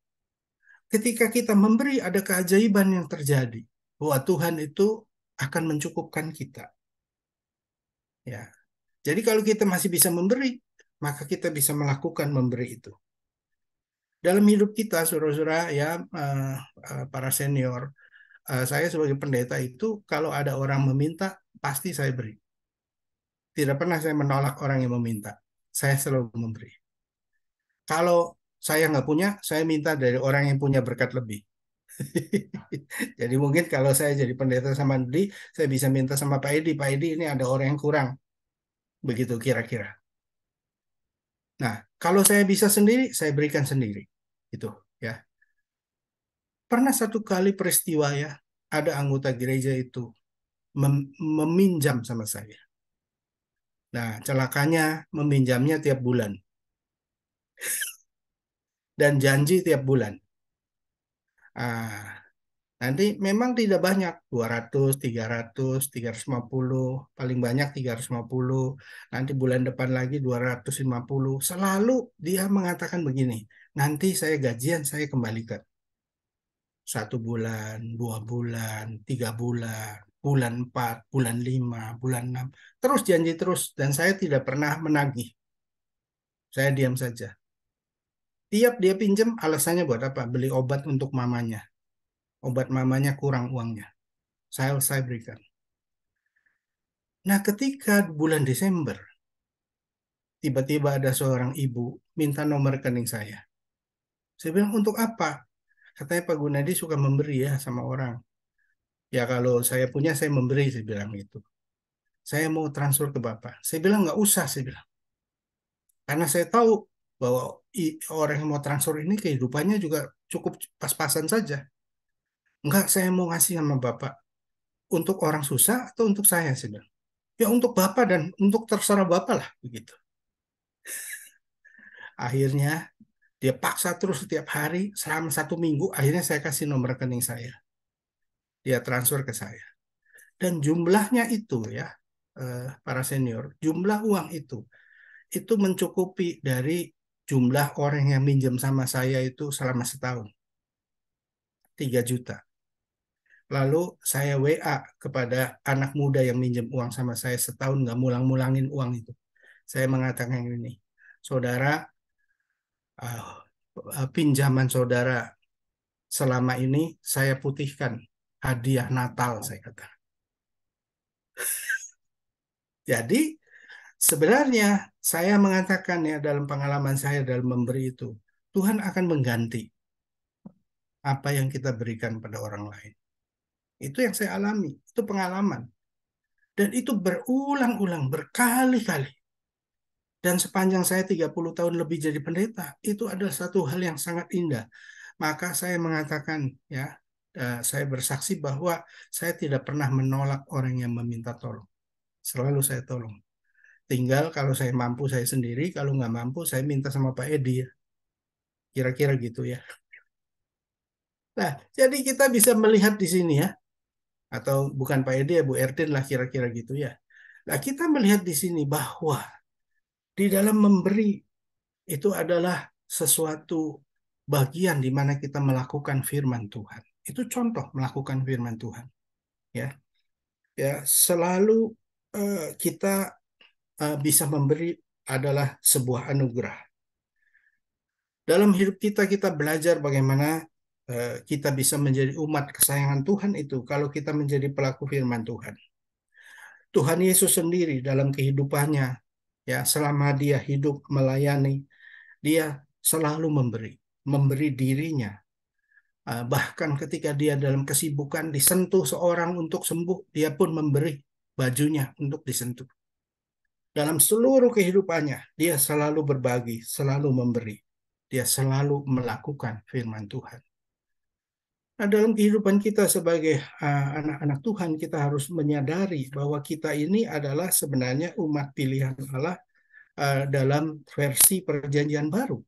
Ketika kita memberi, ada keajaiban yang terjadi. Bahwa Tuhan itu akan mencukupkan kita. Ya. Jadi kalau kita masih bisa memberi, maka kita bisa melakukan memberi itu. Dalam hidup kita, saudara-saudara, ya, para senior, saya sebagai pendeta itu, kalau ada orang meminta, pasti saya beri. Tidak pernah saya menolak orang yang meminta. Saya selalu memberi. Kalau saya nggak punya, saya minta dari orang yang punya berkat lebih. Jadi mungkin kalau saya jadi pendeta sama Edi, saya bisa minta sama Pak Edi, Pak Edi ini ada orang yang kurang. Begitu kira-kira. Nah, kalau saya bisa sendiri, saya berikan sendiri. Itu ya. Pernah satu kali peristiwa ya, ada anggota gereja itu meminjam sama saya. Nah, celakanya meminjamnya tiap bulan. Dan janji tiap bulan. Ah, nanti memang tidak banyak, 200, 300, 350, paling banyak 350, nanti bulan depan lagi 250. Selalu dia mengatakan begini, nanti saya gajian saya kembalikan. 1 bulan, 2 bulan, 3 bulan, bulan 4, bulan 5, bulan 6. Terus janji terus, dan saya tidak pernah menagih. Saya diam saja. Tiap dia pinjam, alasannya buat apa? Beli obat untuk mamanya. Obat mamanya kurang uangnya. Saya berikan. Nah, ketika bulan Desember, tiba-tiba ada seorang ibu minta nomor rekening saya. Saya bilang, untuk apa? Katanya Pak Gunadi suka memberi ya sama orang. Ya kalau saya punya, saya memberi, saya bilang gitu. Saya mau transfer ke Bapak. Saya bilang, nggak usah, saya bilang. Karena saya tahu bahwa orang yang mau transfer ini kehidupannya juga cukup pas-pasan saja. Enggak, saya mau ngasih sama Bapak. Untuk orang susah atau untuk saya bilang. Ya untuk Bapak dan untuk terserah Bapak lah, begitu. Akhirnya dia paksa terus setiap hari selama 1 minggu. Akhirnya saya kasih nomor rekening saya. Dia transfer ke saya. Dan jumlahnya itu ya, para senior, jumlah uang itu mencukupi dari jumlah orang yang minjem sama saya itu selama setahun. 3 juta. Lalu saya WA kepada anak muda yang minjem uang sama saya setahun nggak mulang-mulangin uang itu. Saya mengatakan ini, saudara, pinjaman saudara selama ini saya putihkan, hadiah Natal, saya kata. Jadi sebenarnya saya mengatakan ya dalam pengalaman saya dalam memberi itu, Tuhan akan mengganti apa yang kita berikan pada orang lain. Itu yang saya alami, itu pengalaman. Dan itu berulang-ulang, berkali-kali. Dan sepanjang saya 30 tahun lebih jadi pendeta, itu adalah satu hal yang sangat indah. Maka saya mengatakan, ya, saya bersaksi bahwa saya tidak pernah menolak orang yang meminta tolong. Selalu saya tolong. Tinggal kalau saya mampu saya sendiri, kalau nggak mampu saya minta sama Pak Edi ya. Kira-kira gitu ya. Nah, jadi kita bisa melihat di sini ya, atau bukan Pak Edi ya, Bu Ertin lah kira-kira gitu ya. Nah, kita melihat di sini bahwa di dalam memberi itu adalah sesuatu bagian di mana kita melakukan firman Tuhan. Itu contoh melakukan firman Tuhan, ya. Ya, selalu kita bisa memberi adalah sebuah anugerah. Dalam hidup kita, kita belajar bagaimana kita bisa menjadi umat kesayangan Tuhan itu kalau kita menjadi pelaku firman Tuhan. Tuhan Yesus sendiri dalam kehidupannya, ya, selama dia hidup melayani, dia selalu memberi dirinya. Bahkan ketika dia dalam kesibukan disentuh seorang untuk sembuh, dia pun memberi bajunya untuk disentuh. Dalam seluruh kehidupannya, dia selalu berbagi, selalu memberi. Dia selalu melakukan firman Tuhan. Nah, dalam kehidupan kita sebagai anak-anak Tuhan, kita harus menyadari bahwa kita ini adalah sebenarnya umat pilihan Allah dalam versi Perjanjian Baru.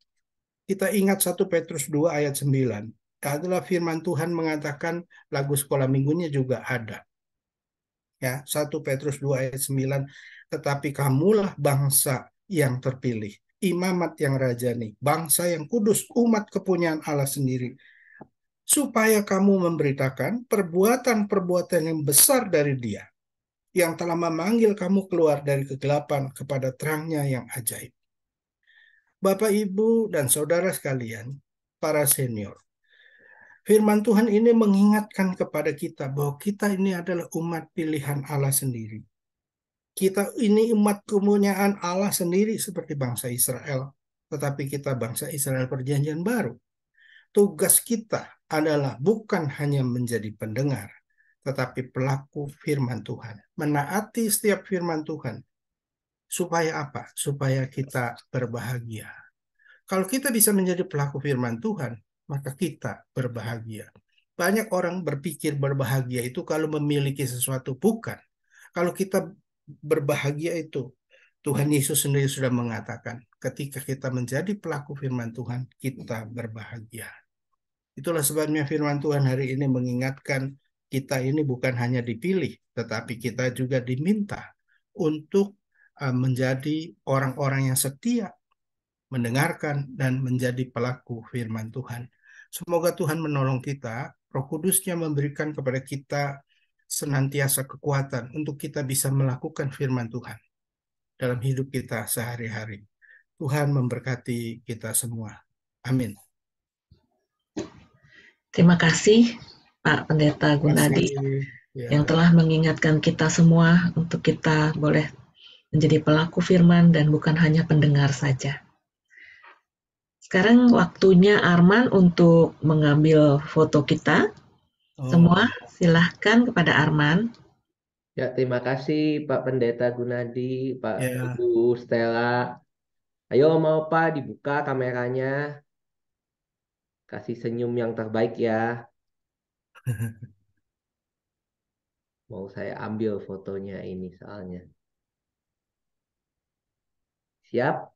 Kita ingat 1 Petrus 2 ayat 9. Adalah firman Tuhan mengatakan, lagu sekolah minggunya juga ada. Ya, 1 Petrus 2 ayat 9. Tetapi kamulah bangsa yang terpilih, imamat yang rajani, bangsa yang kudus, umat kepunyaan Allah sendiri, supaya kamu memberitakan perbuatan-perbuatan yang besar dari Dia, yang telah memanggil kamu keluar dari kegelapan kepada terangnya yang ajaib. Bapak, Ibu, dan saudara sekalian, para senior, firman Tuhan ini mengingatkan kepada kita bahwa kita ini adalah umat pilihan Allah sendiri. Kita ini umat kepunyaan Allah sendiri seperti bangsa Israel, tetapi kita bangsa Israel Perjanjian Baru. Tugas kita adalah bukan hanya menjadi pendengar, tetapi pelaku firman Tuhan. Menaati setiap firman Tuhan. Supaya apa? Supaya kita berbahagia. Kalau kita bisa menjadi pelaku firman Tuhan, maka kita berbahagia. Banyak orang berpikir berbahagia itu kalau memiliki sesuatu. Bukan. Kalau kita berbahagia itu, Tuhan Yesus sendiri sudah mengatakan, ketika kita menjadi pelaku firman Tuhan, kita berbahagia. Itulah sebabnya firman Tuhan hari ini mengingatkan kita ini bukan hanya dipilih, tetapi kita juga diminta untuk menjadi orang-orang yang setia, mendengarkan dan menjadi pelaku firman Tuhan. Semoga Tuhan menolong kita, Roh Kudus-Nya memberikan kepada kita senantiasa kekuatan untuk kita bisa melakukan firman Tuhan dalam hidup kita sehari-hari. Tuhan memberkati kita semua. Amin. Terima kasih Pak Pendeta Gunadi yang telah mengingatkan kita semua untuk kita boleh menjadi pelaku firman dan bukan hanya pendengar saja. Sekarang waktunya Arman untuk mengambil foto kita. Semua silahkan kepada Arman. Ya, terima kasih Pak Pendeta Gunadi, Pak Ibu Stella. Ayo mau Pak dibuka kameranya. Kasih senyum yang terbaik ya. Mau saya ambil fotonya ini soalnya. Siap?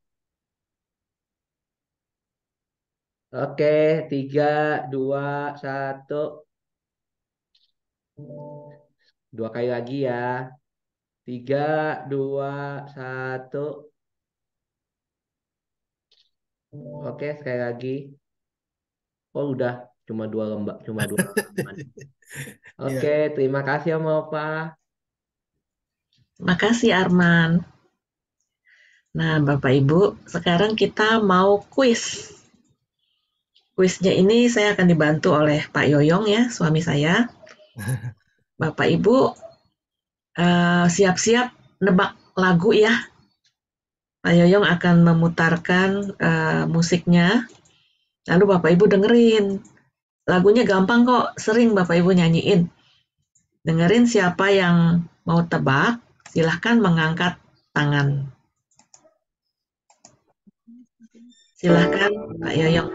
Oke, 3, 2, 1. 2 kali lagi ya. 3, 2, 1. Oke, sekali lagi. Oh, udah cuma 2 lembar, cuma 2 halaman. Oke, terima kasih Om Opa. Terima kasih Arman. Nah, Bapak Ibu, sekarang kita mau kuis. Kuisnya ini saya akan dibantu oleh Pak Yoyong ya, suami saya. Bapak Ibu siap-siap nebak lagu ya. Pak Yoyong akan memutarkan musiknya. Lalu Bapak Ibu dengerin. Lagunya gampang kok, sering Bapak Ibu nyanyiin. Dengerin siapa yang mau tebak, silahkan mengangkat tangan. Silahkan Pak Yoyong.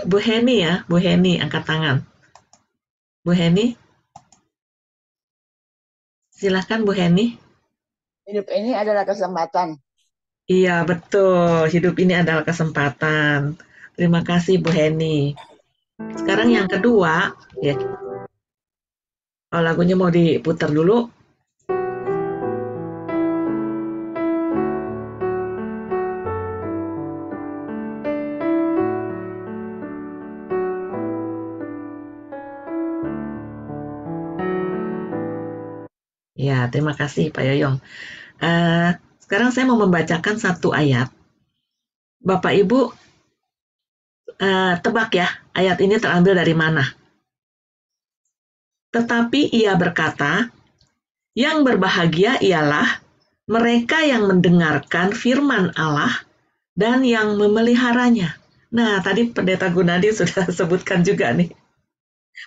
Bu Heni ya, Bu Heni angkat tangan. Bu Heni, silahkan Bu Heni. Hidup ini adalah kesempatan. Iya betul, hidup ini adalah kesempatan. Terima kasih Bu Heni. Sekarang yang kedua, ya. Oh, lagunya mau diputar dulu. Ya, terima kasih Pak Yoyong. Sekarang saya mau membacakan satu ayat. Bapak Ibu tebak ya, ayat ini terambil dari mana? Tetapi ia berkata, yang berbahagia ialah mereka yang mendengarkan firman Allah dan yang memeliharanya. Nah, tadi Pendeta Gunadi sudah sebutkan juga nih.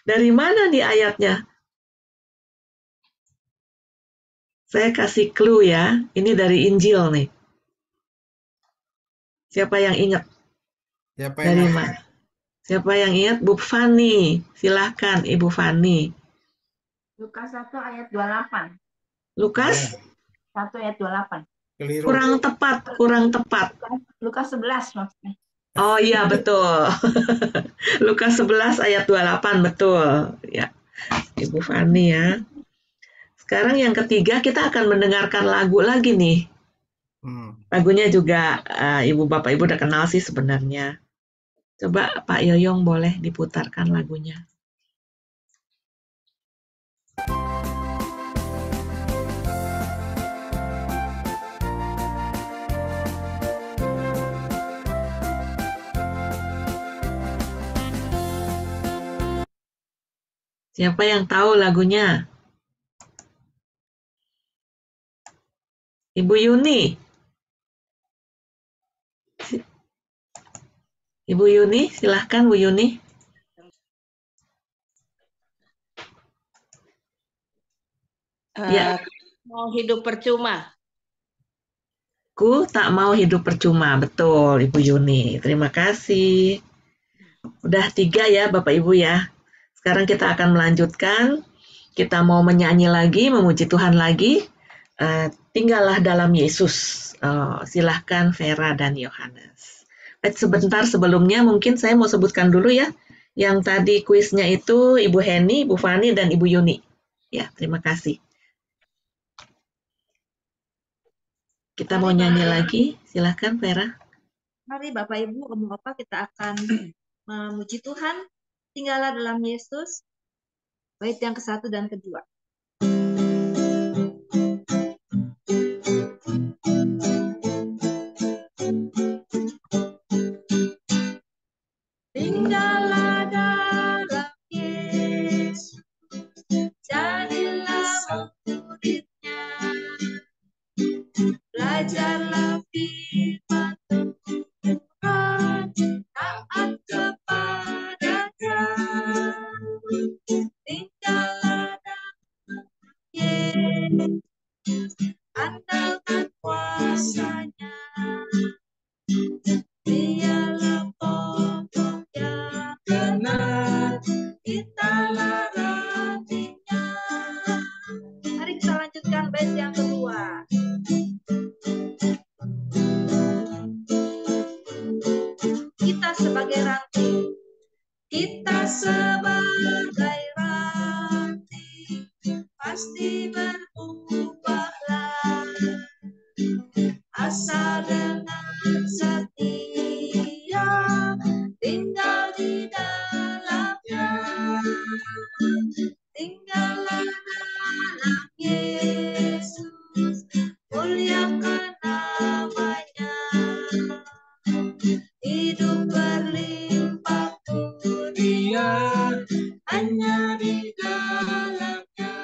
Dari mana nih ayatnya? Saya kasih clue ya, ini dari Injil nih. Siapa yang ingat? Siapa Dari yang mana? Siapa yang ingat? Bu Fani, silahkan Ibu Fani. Lukas 1 ayat 28. Lukas? 1 ayat 28. keliru? Kurang tepat. Lukas 11 maksudnya. Oh iya betul. Lukas 11 ayat 28 betul. Ya, Ibu Fani ya. Sekarang yang ketiga kita akan mendengarkan lagu lagi nih. Lagunya juga Ibu Bapak Ibu udah kenal sih sebenarnya. Coba Pak Yoyong boleh diputarkan lagunya. Siapa yang tahu lagunya? Ibu Yuni. Ibu Yuni, silahkan Bu Yuni. Ya. Mau hidup percuma. Ku tak mau hidup percuma, betul Ibu Yuni. Terima kasih. Udah 3 ya Bapak Ibu ya. Sekarang kita akan melanjutkan. Kita mau menyanyi lagi, memuji Tuhan lagi. Tinggallah dalam Yesus. Silahkan Vera dan Yohanes. Sebentar sebelumnya mungkin saya mau sebutkan dulu ya. Yang tadi kuisnya itu Ibu Heni, Ibu Fani, dan Ibu Yuni. Ya, terima kasih. Kita mau nyanyi lagi. Silahkan Vera. Mari Bapak Ibu, Om Bapak, kita akan memuji Tuhan. Tinggallah dalam Yesus. Bait yang ke-1 dan ke-2. Tinggallah dalam Yesus, jadilah muridnya, belajarlah firman Tuhan, taat kepadanya. Tinggallah dalam Yesus, andalkan kuasanya. Dialah pokok yang benar, italah rantingnya. Mari kita lanjutkan bait yang kedua. Kita sebagai ranting, pasti berubahlah, asal dengan setia tinggal di dalamnya. Tinggallah dalam Yesus, muliakan namanya. Hidup berlimpah dunia hanya di dalamnya.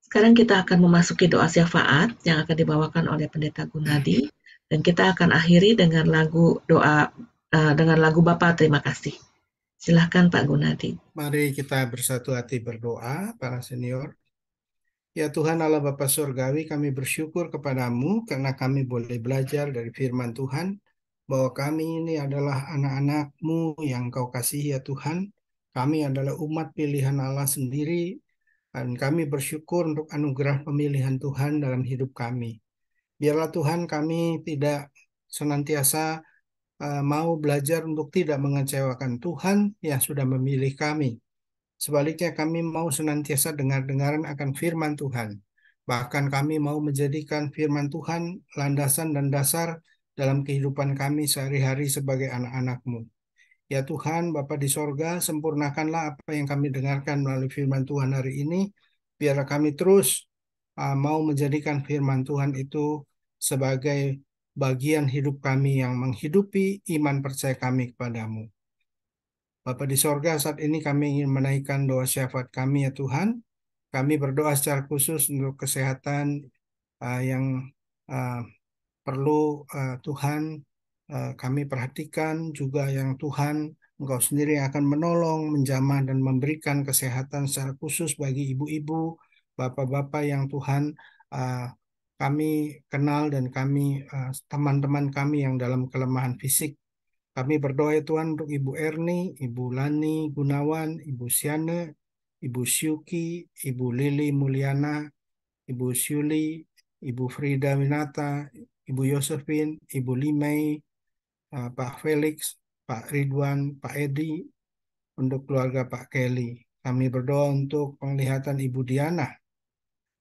Sekarang kita akan memasuki doa syafaat yang akan dibawakan oleh Pendeta Gunadi, dan kita akan akhiri dengan lagu doa dengan lagu Bapa Terima Kasih. Silahkan Pak Gunadi. Mari kita bersatu hati berdoa, para senior. Ya Tuhan Allah Bapa Surgawi, kami bersyukur kepadamu karena kami boleh belajar dari firman Tuhan, bahwa kami ini adalah anak-anak-Mu yang Kau kasihi ya Tuhan. Kami adalah umat pilihan Allah sendiri, dan kami bersyukur untuk anugerah pemilihan Tuhan dalam hidup kami. Biarlah Tuhan kami tidak senantiasa mau belajar untuk tidak mengecewakan Tuhan yang sudah memilih kami. Sebaliknya kami mau senantiasa dengar-dengaran akan firman Tuhan. Bahkan kami mau menjadikan firman Tuhan landasan dan dasar dalam kehidupan kami sehari-hari sebagai anak-anak-Mu. Ya Tuhan, Bapa di sorga, sempurnakanlah apa yang kami dengarkan melalui firman Tuhan hari ini. Biarlah kami terus mau menjadikan firman Tuhan itu sebagai bagian hidup kami yang menghidupi iman percaya kami kepadamu. Bapa di sorga, saat ini kami ingin menaikkan doa syafaat kami ya Tuhan. Kami berdoa secara khusus untuk kesehatan yang perlu Tuhan kami perhatikan, juga yang Tuhan Engkau sendiri yang akan menolong, menjamah, dan memberikan kesehatan secara khusus bagi ibu-ibu, bapak-bapak yang Tuhan kami kenal, dan kami teman-teman kami yang dalam kelemahan fisik. Kami berdoa ya Tuhan untuk Ibu Erni, Ibu Lani Gunawan, Ibu Siane, Ibu Syuki, Ibu Lili Mulyana, Ibu Syuli, Ibu Frida Winata, Ibu Yosefin, Ibu Limei, Pak Felix, Pak Ridwan, Pak Edi, untuk keluarga Pak Kelly. Kami berdoa untuk penglihatan Ibu Diana.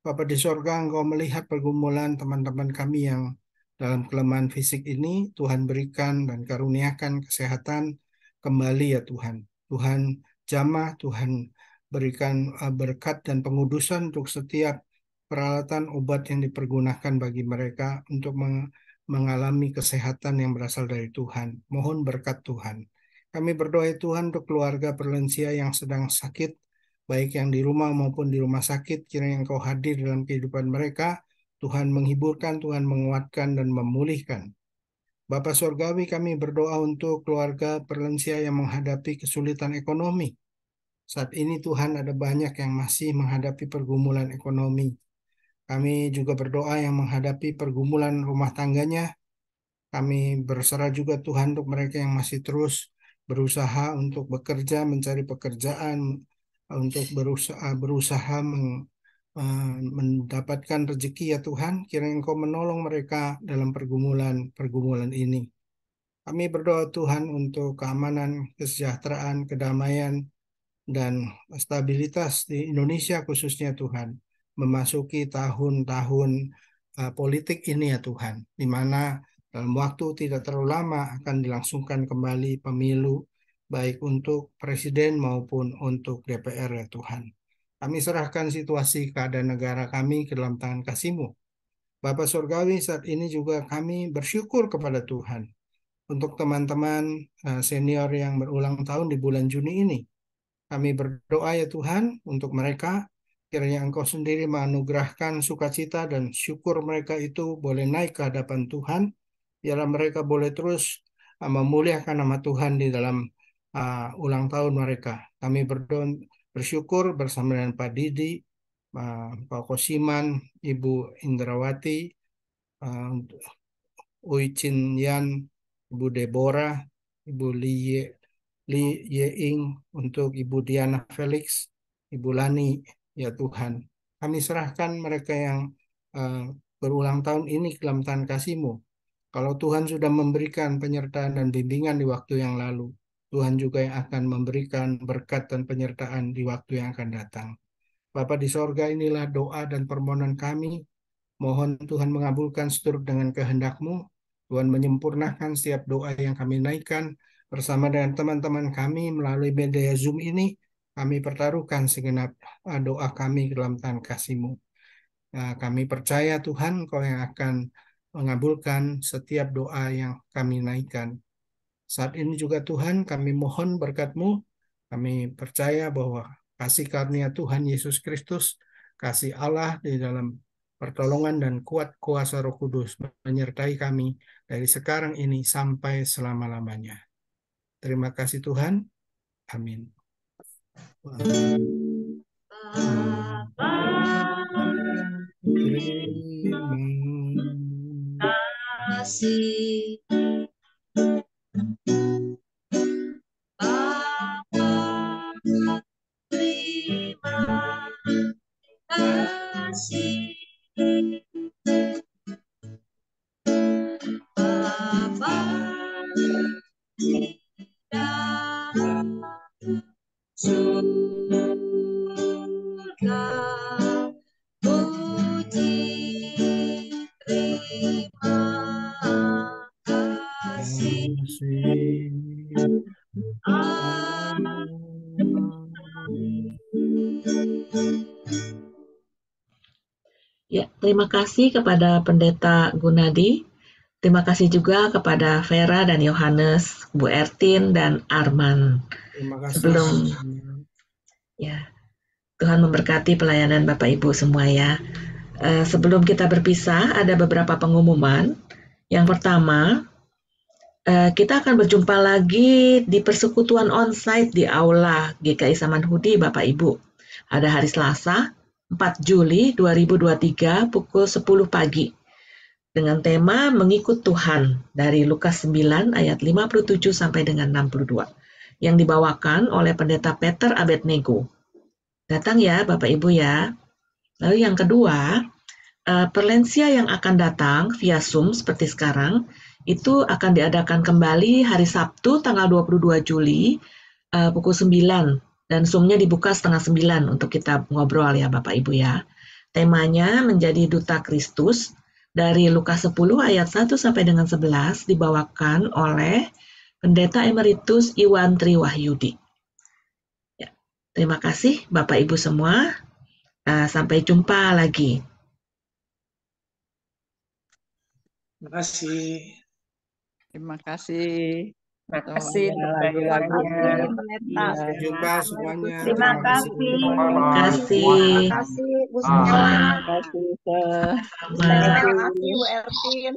Bapa di sorga, Engkau melihat pergumulan teman-teman kami yang dalam kelemahan fisik ini. Tuhan berikan dan karuniakan kesehatan kembali ya Tuhan. Tuhan jamah, Tuhan berikan berkat dan pengudusan untuk setiap peralatan obat yang dipergunakan bagi mereka untuk mengalami kesehatan yang berasal dari Tuhan. Mohon berkat Tuhan. Kami berdoa ya Tuhan untuk keluarga perlensia yang sedang sakit, baik yang di rumah maupun di rumah sakit. Kiranya Engkau hadir dalam kehidupan mereka. Tuhan menghiburkan, Tuhan menguatkan dan memulihkan. Bapa Surgawi, kami berdoa untuk keluarga perlensia yang menghadapi kesulitan ekonomi. Saat ini Tuhan ada banyak yang masih menghadapi pergumulan ekonomi. Kami juga berdoa yang menghadapi pergumulan rumah tangganya. Kami berserah juga Tuhan untuk mereka yang masih terus berusaha untuk bekerja, mencari pekerjaan, untuk berusaha mendapatkan rezeki ya Tuhan. Kiranya Engkau menolong mereka dalam pergumulan ini. Kami berdoa Tuhan untuk keamanan, kesejahteraan, kedamaian, dan stabilitas di Indonesia khususnya Tuhan. Memasuki tahun-tahun politik ini ya Tuhan, di mana dalam waktu tidak terlalu lama akan dilangsungkan kembali pemilu, baik untuk presiden maupun untuk DPR ya Tuhan. Kami serahkan situasi keadaan negara kami ke dalam tangan kasih-Mu. Bapa Surgawi, saat ini juga kami bersyukur kepada Tuhan untuk teman-teman senior yang berulang tahun di bulan Juni ini. Kami berdoa ya Tuhan untuk mereka, kiranya Engkau sendiri menganugerahkan sukacita dan syukur mereka itu boleh naik ke hadapan Tuhan. Biarlah mereka boleh terus memuliakan nama Tuhan di dalam ulang tahun mereka. Kami bersyukur bersama dengan Pak Didi, Pak Kosiman, Ibu Indrawati, Ui Chin Yan, Ibu Deborah, Ibu Li Yeing, untuk Ibu Diana Felix, Ibu Lani, ya Tuhan. Kami serahkan mereka yang berulang tahun ini ke dalam tangan kasih-Mu. Kalau Tuhan sudah memberikan penyertaan dan bimbingan di waktu yang lalu, Tuhan juga yang akan memberikan berkat dan penyertaan di waktu yang akan datang. Bapa di sorga, inilah doa dan permohonan kami. Mohon Tuhan mengabulkan seturut dengan kehendak-Mu. Tuhan menyempurnakan setiap doa yang kami naikkan bersama dengan teman-teman kami melalui media Zoom ini. Kami pertaruhkan segenap doa kami ke dalam tangan kasih-Mu. Kami percaya Tuhan, Kau yang akan mengabulkan setiap doa yang kami naikkan. Saat ini juga Tuhan, kami mohon berkat-Mu. Kami percaya bahwa kasih karunia Tuhan Yesus Kristus kasih Allah di dalam pertolongan dan kuat kuasa Roh Kudus menyertai kami dari sekarang ini sampai selama-lamanya. Terima kasih Tuhan. Amin. Terima kasih Bapa, terima kasih Bapa di dalam surga, puji terima kasih Ya, terima kasih kepada Pendeta Gunadi. Terima kasih juga kepada Vera dan Yohanes, Bu Ertin dan Arman. Terima kasih. Sebelum ya, Tuhan memberkati pelayanan Bapak Ibu semua ya. Sebelum kita berpisah, ada beberapa pengumuman. Yang pertama, kita akan berjumpa lagi di persekutuan onsite di Aula GKI Samanhudi, Bapak Ibu. Ada hari Selasa, 4 Juli 2023 pukul 10 pagi. Dengan tema Mengikut Tuhan dari Lukas 9 ayat 57 sampai dengan 62. Yang dibawakan oleh Pendeta Peter Abednego. Datang ya Bapak Ibu ya. Lalu yang kedua, Perlensia yang akan datang via Zoom seperti sekarang, itu akan diadakan kembali hari Sabtu tanggal 22 Juli pukul 9. Dan Zoom-nya dibuka setengah 9 untuk kita ngobrol ya Bapak Ibu ya. Temanya menjadi Duta Kristus dari Lukas 10 ayat 1 sampai dengan 11 dibawakan oleh Pendeta Emeritus Iwan Triwahyudi. Ya, terima kasih Bapak Ibu semua. Sampai jumpa lagi. Terima kasih. Terima kasih. Terima kasih untuk Lagu-lagunya. Sampai jumpa semuanya. Terima kasih. Terima kasih. Terima kasih Bu Stella. Terima kasih. Terima kasih Bu Ertin.